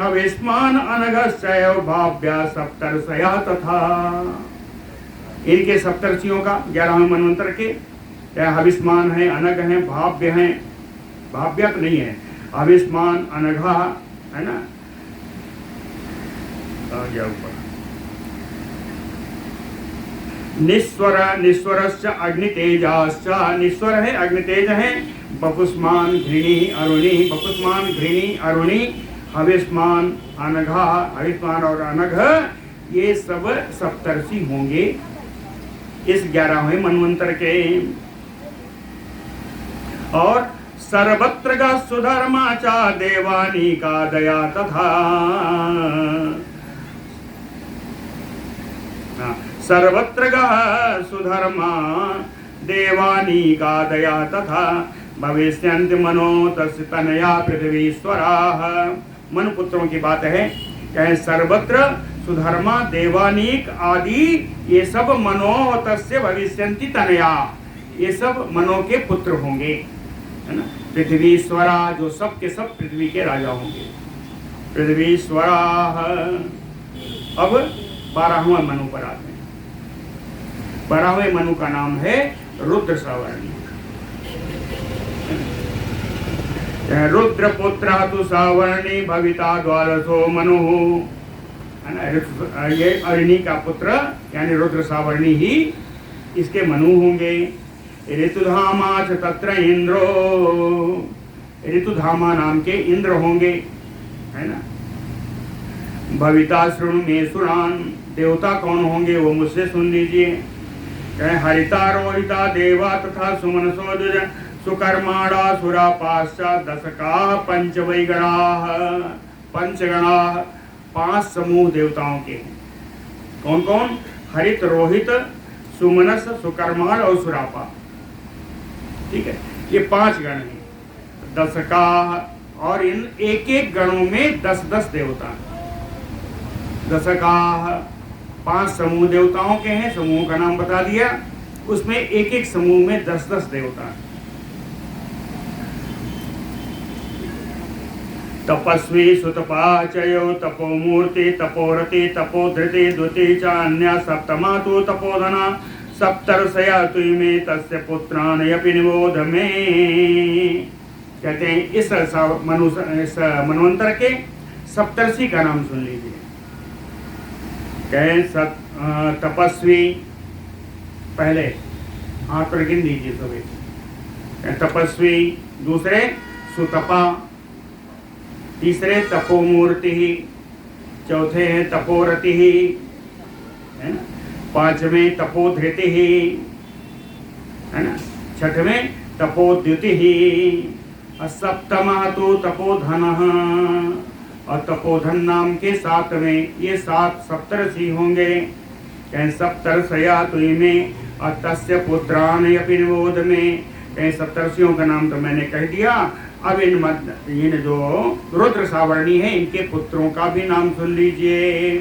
हविष्मान अनघश्चैव भाव्या सप्तर्षयः तथा। इनके सप्तर्षियों का 11वें मनवंतर के हविष्मान है, अनघ है, भाव्य है, भाव्य तो नहीं है, हविष्मान अनघा है ना। ऊपर निस्वर, निस्वरश्च अग्नितेजाश्च, निस्वर है, अग्नितेज है, बपुष्मान घृणी अरुणि, बपुष्मान घृणी अरुणि हविष्मान अनघा, हविष्मान और अनघ, ये सब सप्तर्षि होंगे इस 11वें मनवंतर के। और सर्वत्र गा सुधर्मा चा देवानी का दया तथा। सर्वत्र गा सुधर्मा देवानी का दया तथा भविष्यन्ति मनो तस्य तनया पृथ्वीश्वराः। मन पुत्रों की बात है। कहें सर्वत्र सुधर्मा देवानीक आदि ये सब मनो तस्य भविष्यन्ति तनया, ये सब मनो के पुत्र होंगे, है ना। पृथ्वीश्वरा, जो सब के सब पृथ्वी के राजा होंगे, पृथ्वीश्वराः। अब 12वां मनु पर आते हैं। 12वें मनु का नाम है रुद्र सावर्णी। रुद्रपुत्र तु सावर्णी भविता द्वादशो मनु, है ना। ये अरिणी का पुत्र यानी रुद्र सावर्णी ही इसके मनु होंगे। ऋतुधामा च तत्र इंद्रो, ऋतुधामा नाम के इंद्र होंगे, है ना। भविता शृणु मे सुरान, देवता कौन होंगे वो मुझसे सुन लीजिए। हरिता रोहिता देवा तथा सुमनसो द्विज सुकर्माणा सुरा पाश्चात दशका पंचवैगणा, पंचगणा 5 समूह देवताओं के हैं। कौन कौन? हरित, रोहित, सुमनस, सुकर्माण और सुरापा। ठीक है, ये 5 गण हैं। दशका, और इन एक एक गणों में 10-10 देवता। दशका 5 समूह देवताओं के हैं, समूह का नाम बता दिया। उसमें एक एक समूह में 10-10 देवता हैं। तपस्वी सुतपाचयो तपोमूर्ति तपोरति तपोधृति द्वितीय च अन्या सप्तमा तो तपोधना सप्तर्षया तुमे तस्य पुत्रानयपि निबोध में। कहते हैं इस मनवंतर के सप्तर्षि का नाम सुन लीजिए। कहें तपस्वी, पहले हाथ पर गिन लीजिए सभी। तपस्वी, दूसरे सुतपा, तीसरे तपोमूर्ति, चौथे हैं तपोरति, है ना। 5वें तपोधृति, है ना। छठवें तपोद्युति ही, सप्तमा तो तपोधन, और तपोधन नाम के सातवें, ये 7 सप्तर्षि होंगे। कहीं सप्तर्षया तो इनमें और तस्य पुत्रान अपि निबोध में, कहीं सप्तर्षियों का नाम तो मैंने कह दिया। अब इन जो रुद्र सावर्णी है इनके पुत्रों का भी नाम सुन लीजिए।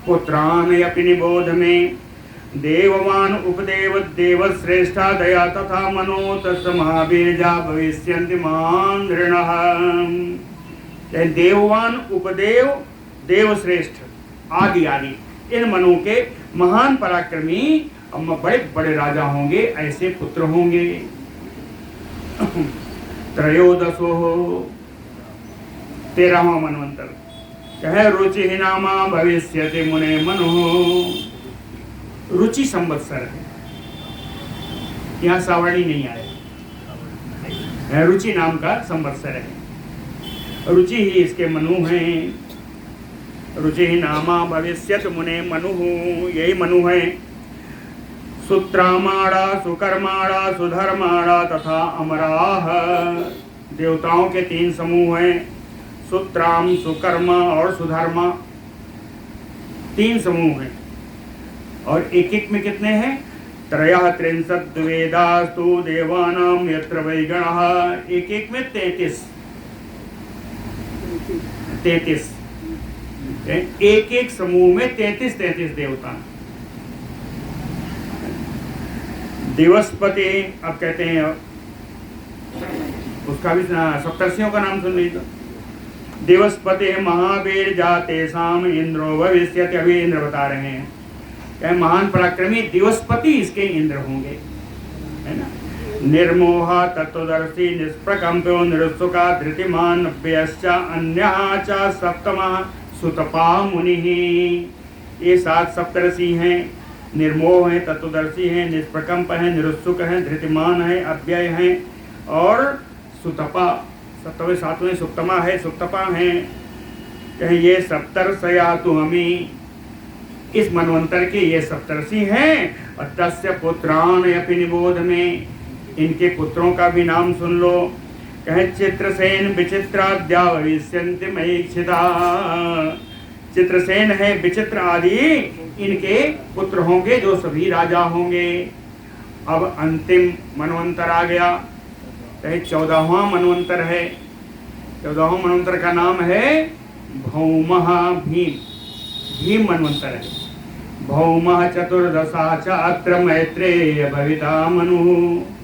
पुत्रान अपि निबोध में, देववान उपदेव देव श्रेष्ठा दया तथा मनो तस् महावीरजा भविष्यन्ति महान ऋणः। देववान उपदेव देव श्रेष्ठ आदि आदि इन मनु के महान पराक्रमी बड़े बड़े राजा होंगे, ऐसे पुत्र होंगे। त्रयोदशो 13वां मनवंतर कहे रुचि नामा भविष्यति मुने मनु। रुचि संवत्सर है, यहाँ सावर्णी नहीं आए, रुचि नाम का संवत्सर है। रुचि ही इसके मनु हैं। रुचि नामा भविष्यति मुने मनु, यही मनु है। सुत्रामाणा सुकर्माणा सुधर्माणा तथा अमराह, देवताओं के 3 समूह हैं। सुत्राम सुकर्मा और सुधर्मा 3 समूह हैं। और एक एक में कितने हैं? त्रयः त्रिंशत् वेदास्तु देवानां यत्र वै गणः, एक एक में 33 एक एक समूह में 33 देवता। दिवसपति, अब कहते हैं उसका भी सप्तर्षियों का नाम सुन लीजिए। दिवसपति महावीर जाते साम इंद्रो भविष्यति, अभी इंद्र बता रहे हैं। क्या महान पराक्रमी दिवसपति इसके इंद्र होंगे, है ना। निर्मोहा तत्वदर्शी निष्प्रकंप्यो निरुत्सुका धृतिमान व्यश्च अन्यः च सप्तमः सुतपा मुनि। ये 7 सप्तर्षि हैं। निर्मोह है, तत्वदर्शी है, निष्प्रकंप है, निरुत्सुक है, धृतिमान है, अव्यय है और सुतपा 7वें सुप्तमा है, सुप्तपा है। कहें ये सप्तर्षया तो हमें इस मनवंतर के ये सप्तर्षि हैं। और तस्य पुत्रान अपि निबोध में, इनके पुत्रों का भी नाम सुन लो। कहें चित्रसेन विचित्राद्या भविष्यन्ति महीक्षिता, चित्रसेन है, विचित्र आदि इनके पुत्र होंगे जो सभी राजा होंगे। अब अंतिम मनवंतर आ गया, कहे 14वां मनवंतर है। 14वां मनवंतर का नाम है भौमः भीम, भीम मनवंतर है। भौमः चतुर्दशा च अत्र मैत्रेय भविता मनु,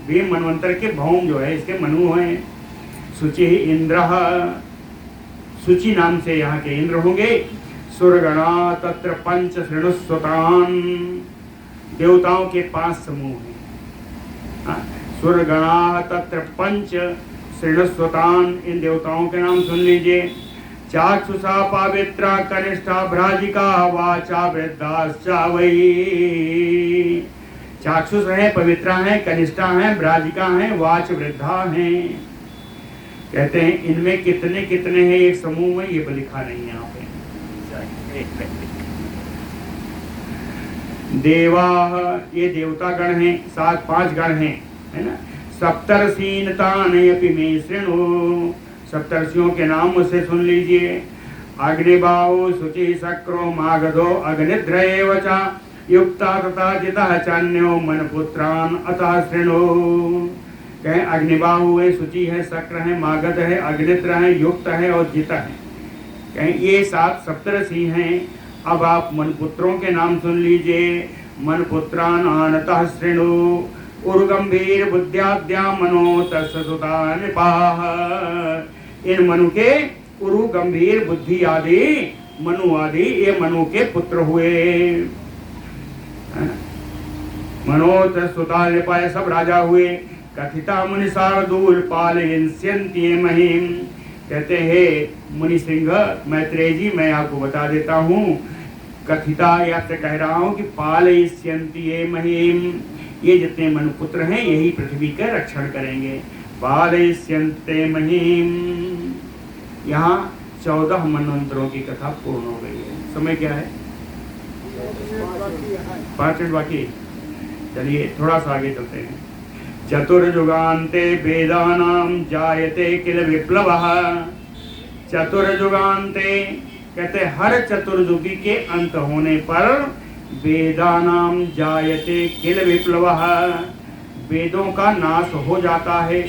भीम मनवंतर के भौम जो है इसके मनु हैं। शुचि इंद्र, शुचि नाम से यहाँ के इंद्र होंगे। सुरगणा तत्र पंच श्रेणुस्वतान, देवताओं के 5 समूह हैं। सुरगणा तत्र पंच श्रेणुस्वतान, इन देवताओं के नाम सुन लीजिए। चाक्षुषा पावित्रा कनिष्ठा भ्राजिका वाचा वृद्धाश्चा वै, चाक्षुष है, पवित्रा है, कनिष्ठा है, भ्राजिका है, वाच वृद्धा है। कहते हैं इनमें कितने कितने हैं एक समूह में, ये लिखा नहीं है यहाँ पे। देवा, ये देवता गण हैं, 5 गण हैं, है ना। सप्तर्षीनतान अपि मे शृणु, सप्तर्षियों के नाम मुझसे सुन लीजिए। अग्निबाहु शुचि शक्रो मागधो अग्निद्रयेव च युक्ता तथा जितः चान्यो मनपुत्रान अतः शृणु। कहें अग्निबाहु है, शुचि है, शक्र है, मागध है, अग्निद्र है, युक्त है और जित है। कहें ये 7 सप्तर्षि हैं। अब आप मनपुत्रों के नाम सुन लीजिए। मनपुत्रान अनतः शृणु उर्गंभीर बुद्ध्याद्या मनो तस्सुता निपाह, इन मनु के उरु गंभीर बुद्धि आदि मनु आदि ये मनु के पुत्र हुए। मनो तस्सुता निपाह सब राजा हुए। कथिता मुनि शार्दूल पालयन्ति महिम, कहते हैं मुनि सिंह मैत्रेय जी मैं आपको बता देता हूँ। कथिता आपसे कह रहा हूँ कि पालयन्ति महिम, ये जितने मनुपुत्र हैं यही पृथ्वी का रक्षण करेंगे। पालयन्ति महिम, यहाँ 14 मनवंतरों की कथा पूर्ण हो गई है। समय क्या है? 5 मिनट बाकी। चलिए थोड़ा सा आगे चलते हैं। चतुर्युगान्ते वेदानां जायते किल विप्लवः। चतुर्युगान्ते कहते हर चतुर्युगी के अंत होने पर वेदानां जायते किल विप्लवः, वेदों का नाश हो जाता है,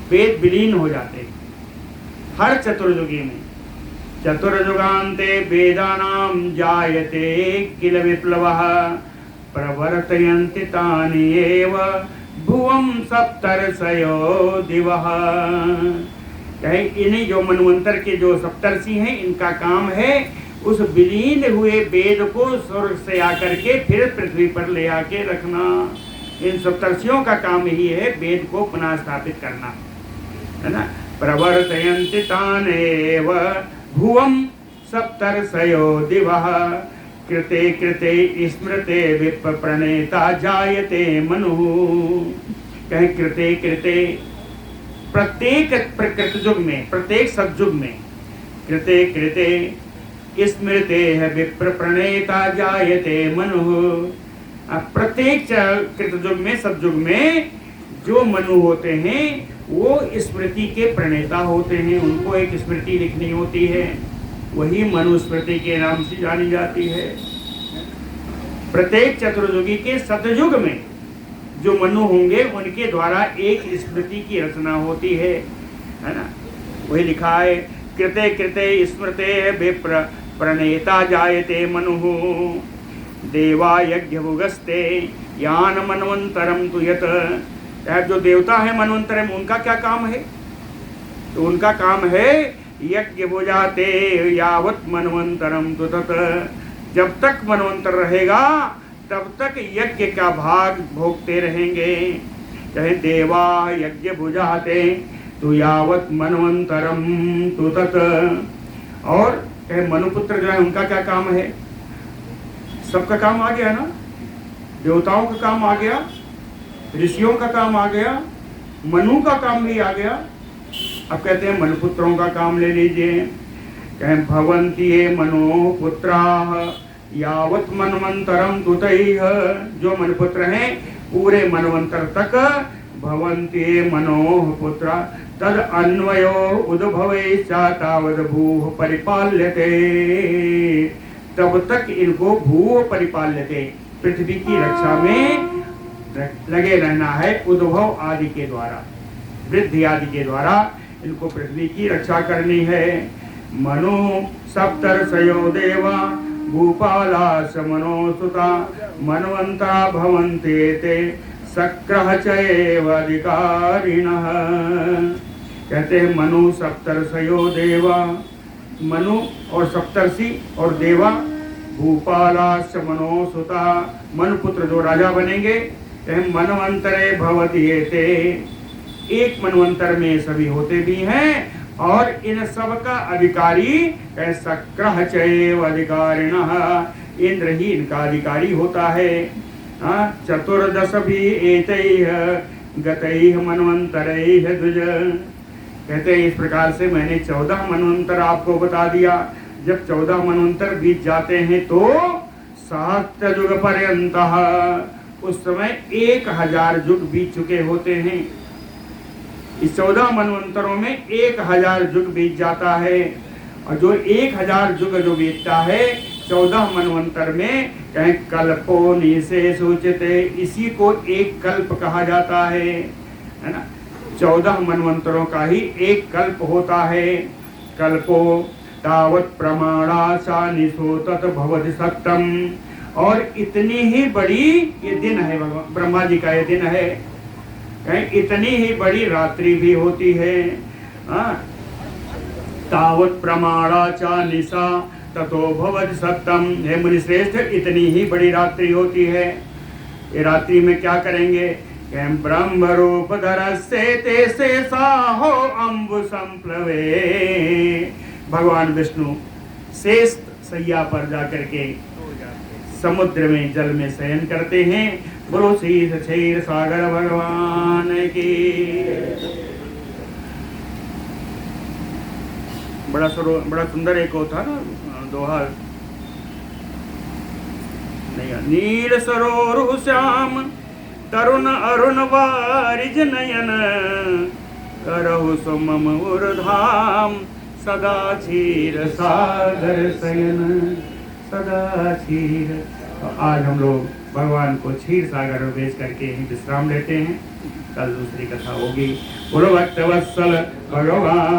वेद विलीन हो जाते हर चतुर्युगी में। चतुर्युगान्ते वेदानां जायते किल विप्लवः प्रवर्तयन्ति तानि एव भुवं सप्तर्षयो दिवः। कहे इन्हीं जो मनवंतर के जो सप्तर्षि हैं, इनका काम है उस विलीन हुए वेद को स्वर्ग से आकर के फिर पृथ्वी पर ले आके रखना। इन सप्तर्षियों का काम ही है वेद को पुनः स्थापित करना, है ना। प्रवर्तयन्ति तानेव भुवं सप्तर्षयो दिवः कृते कृते स्मृते विप्र प्रणेता जायते मनुः। कहे कृते कृते प्रत्येक प्रकृत युग में, प्रत्येक सतयुग में, कृते कृते स्मृते है विप्र प्रणेता जायते मनुः। प्रत्येक कृत युग में, सतयुग में जो मनु होते हैं वो स्मृति के प्रणेता होते हैं, उनको एक स्मृति लिखनी होती है, वही मनुस्मृति के नाम से जानी जाती है। प्रत्येक चतुर्युगी के सतयुग में जो मनु होंगे उनके द्वारा एक स्मृति की रचना होती है ना। वही लिखा है कृते कृते स्मृते विप्र प्रणेता जायते मनुः देवा यज्ञ भुगस्ते यान मनवंतरम तु यत। जो देवता है मनवंतर में, उनका क्या काम है? तो उनका काम है यज्ञ भुजाते यावत मनवंतरम तु तत। जब तक मनवंतर रहेगा तब तक यज्ञ का भाग भोगते रहेंगे। चाहे देवा यज्ञ भुजाते तो यावत मनवंतरम तु तत। और कहे मनुपुत्र जो है उनका क्या काम है? सबका काम आ गया ना, देवताओं का काम आ गया, ऋषियों का काम आ गया, मनु का काम भी आ गया। अब कहते हैं मनुपुत्रों का काम ले लीजिए। कहें भवन्ति ये मनो पुत्राः यावत मनवंतरम तुतैः। जो मनपुत्र हैं पूरे मनवंतर तक भवन्ति ये मनोः पुत्रा तद अन्वयो उद्भवे तावद भूः परिपाल्यते। तब तक इनको भूः परिपाल्यते, पृथ्वी की रक्षा में लगे रहना है। उद्भव आदि के द्वारा, वृद्धि आदि के द्वारा इनको पृथ्वी की रक्षा करनी है। मनु सप्तर्षयो देवा भूपाला समनो सुता मनवंता भवन्ते ते सक्रह चैव अधिकारिणः। कहते हैं मनु सप्तर्षयो देवा, मनु और सप्तर्षि और देवा, भूपाला समनो सुता, मनुपुत्र जो राजा बनेंगे, मनवंतरे भवति एते। एक मनवंतर में सभी होते भी हैं और इन सब का अधिकारी सक्रह चैव अधिकारिणः, इंद्र ही इनका अधिकारी होता है। चतुर्दश भी एतैः गतैः मनवंतरैः द्विज। कहते हैं इस प्रकार से मैंने 14 मनवंतर आपको बता दिया। जब 14 मनवंतर बीत जाते हैं तो सहस्रयुग पर्यंतः, उस समय 1000 युग बीत चुके होते हैं। इस 14 मनवंतरों में 1000 युग बीत जाता है। और जो 1000 युग जो बीतता है 14 मनवंतर में, कहें कल्पो निसे सूचिते, इसी को एक कल्प कहा जाता है ना। 14 मनवंतरों का ही एक कल्प होता है। कल्पो तावत प्रमाणा सा निशो तत् भवति सत्यम। और इतनी ही बड़ी ये दिन है, ब्रह्मा जी का ये दिन है। इतनी ही बड़ी रात्रि भी होती है। तावत प्रमाणा चा निशा ततो भवति सत्यम। हे मुनि श्रेष्ठ, इतनी ही बड़ी रात्रि होती है। ये रात्रि में क्या करेंगे? ब्रह्म रूप धरस्ये ते शेषाहो अम्बु संप्लवे। भगवान विष्णु शेष सैया पर जाकर के समुद्र में जल में शयन करते हैं। बोलो श्री क्षीर सागर भगवान की। बड़ा सुंदर एक होता ना दोहा, नहीं नील सरोरु श्याम तरुण अरुण वारिज नयन करहु सो मम उर्धाम सदा क्षीर सागर शयन सदा क्षीर। तो आज हम लोग भगवान को क्षीर सागर में भेज करके ही विश्राम लेते हैं। कल दूसरी कथा होगी। बोलो भक्त वत्सल भगवान।